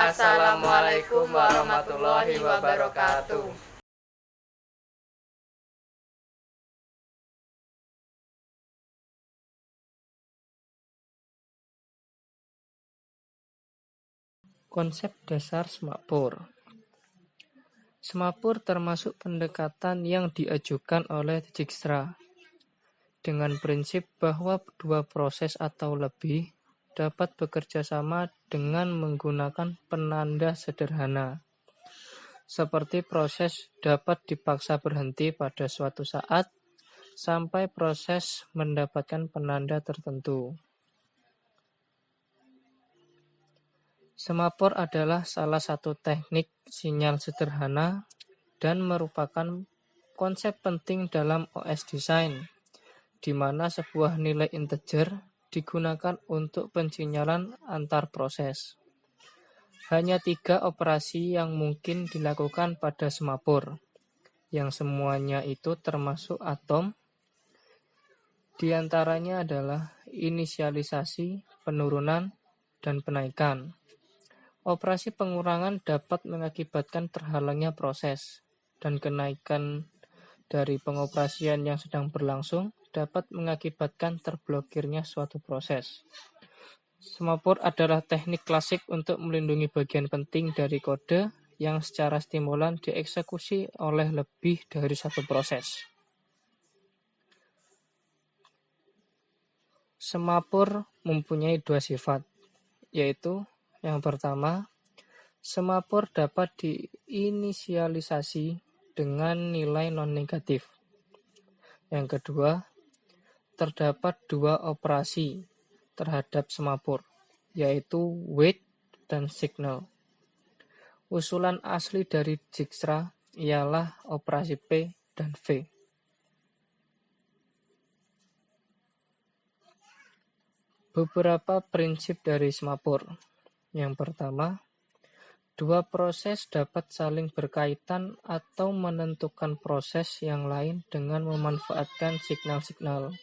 Assalamualaikum warahmatullahi wabarakatuh. Konsep dasar semapur. Semapur termasuk pendekatan yang diajukan oleh Dijkstra dengan prinsip bahwa dua proses atau lebih dapat bekerja sama dengan menggunakan penanda sederhana. Seperti proses dapat dipaksa berhenti pada suatu saat sampai proses mendapatkan penanda tertentu. Semapur adalah salah satu teknik sinyal sederhana dan merupakan konsep penting dalam OS design, di mana sebuah nilai integer digunakan untuk pensinyalan antar proses. Hanya 3 operasi yang mungkin dilakukan pada semapur, yang semuanya itu termasuk atom. Di antaranya adalah inisialisasi, penurunan, dan penaikan. Operasi pengurangan dapat mengakibatkan terhalangnya proses, dan kenaikan dari pengoperasian yang sedang berlangsung dapat mengakibatkan terblokirnya suatu proses. Semapur adalah teknik klasik untuk melindungi bagian penting dari kode yang secara stimulan dieksekusi oleh lebih dari satu proses. Semapur mempunyai 2 sifat, yaitu yang pertama, semapur dapat diinisialisasi dengan nilai non-negatif. Yang kedua, terdapat 2 operasi terhadap semapur, yaitu wait dan signal. Usulan asli dari Dijkstra ialah operasi P dan V. Beberapa prinsip dari semapur. Yang pertama, 2 proses dapat saling berkaitan atau menentukan proses yang lain dengan memanfaatkan signal-signal.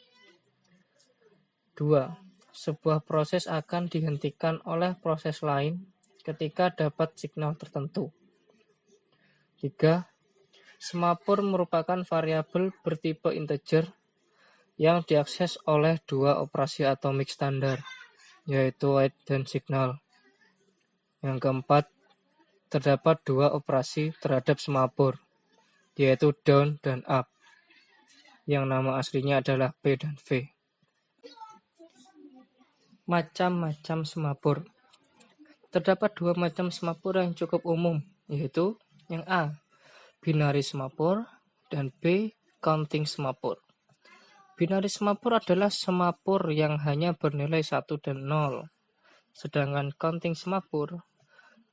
2. Sebuah proses akan dihentikan oleh proses lain ketika dapat signal tertentu. 3. Semapur merupakan variabel bertipe integer yang diakses oleh 2 operasi atomik standar, yaitu wait dan signal. Yang keempat, terdapat 2 operasi terhadap semapur, yaitu down dan up, yang nama aslinya adalah P dan V. Macam-macam semapur. Terdapat 2 macam semapur yang cukup umum, yaitu yang A, binary semapur, dan B, counting semapur. Binary semapur adalah semapur yang hanya bernilai 1 dan 0, sedangkan counting semapur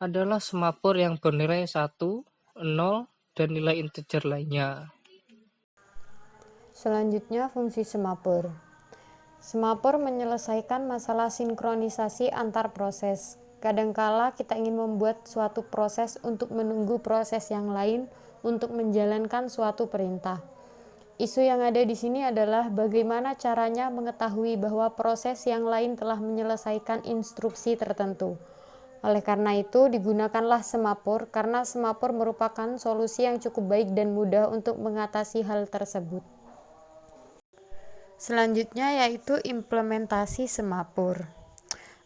adalah semapur yang bernilai 1, 0, dan nilai integer lainnya. Selanjutnya, fungsi semapur. Semapur menyelesaikan masalah sinkronisasi antar proses. Kadangkala kita ingin membuat suatu proses untuk menunggu proses yang lain untuk menjalankan suatu perintah. Isu yang ada di sini adalah bagaimana caranya mengetahui bahwa proses yang lain telah menyelesaikan instruksi tertentu. Oleh karena itu, digunakanlah semapur karena semapur merupakan solusi yang cukup baik dan mudah untuk mengatasi hal tersebut. Selanjutnya yaitu implementasi semapur.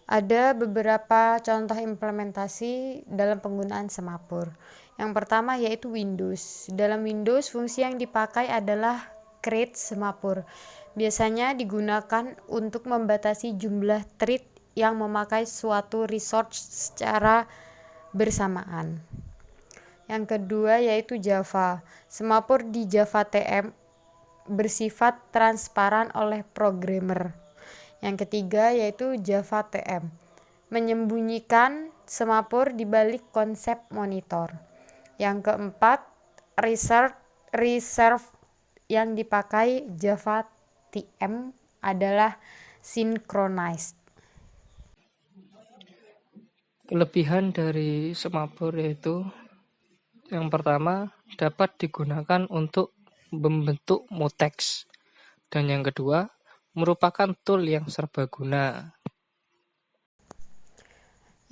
Ada beberapa contoh implementasi dalam penggunaan semapur. Yang pertama yaitu Windows. Dalam Windows, fungsi yang dipakai adalah create semapur. Biasanya digunakan untuk membatasi jumlah thread yang memakai suatu resource secara bersamaan. Yang kedua yaitu Java. Semapur di Java TM bersifat transparan oleh programmer. Yang ketiga yaitu Java TM, menyembunyikan semapur di balik konsep monitor. Yang keempat, reserve yang dipakai Java TM adalah synchronized. Kelebihan dari semapur yaitu yang pertama, dapat digunakan untuk membentuk mutex, dan yang kedua, merupakan tool yang serbaguna.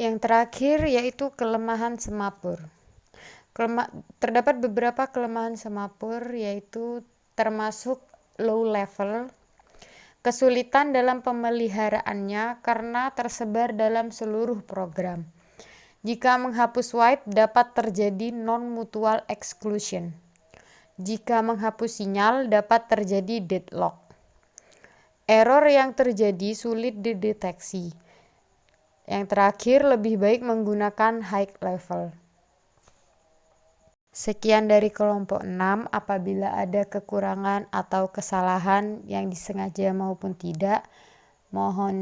Yang terakhir yaitu kelemahan semapur. Terdapat beberapa kelemahan semapur, yaitu termasuk low level, kesulitan dalam pemeliharaannya karena tersebar dalam seluruh program. Jika menghapus wipe dapat terjadi non-mutual exclusion. Jika menghapus sinyal dapat terjadi deadlock. Error yang terjadi sulit dideteksi. Yang terakhir, lebih baik menggunakan high level. Sekian dari kelompok 6. Apabila ada kekurangan atau kesalahan yang disengaja maupun tidak, mohon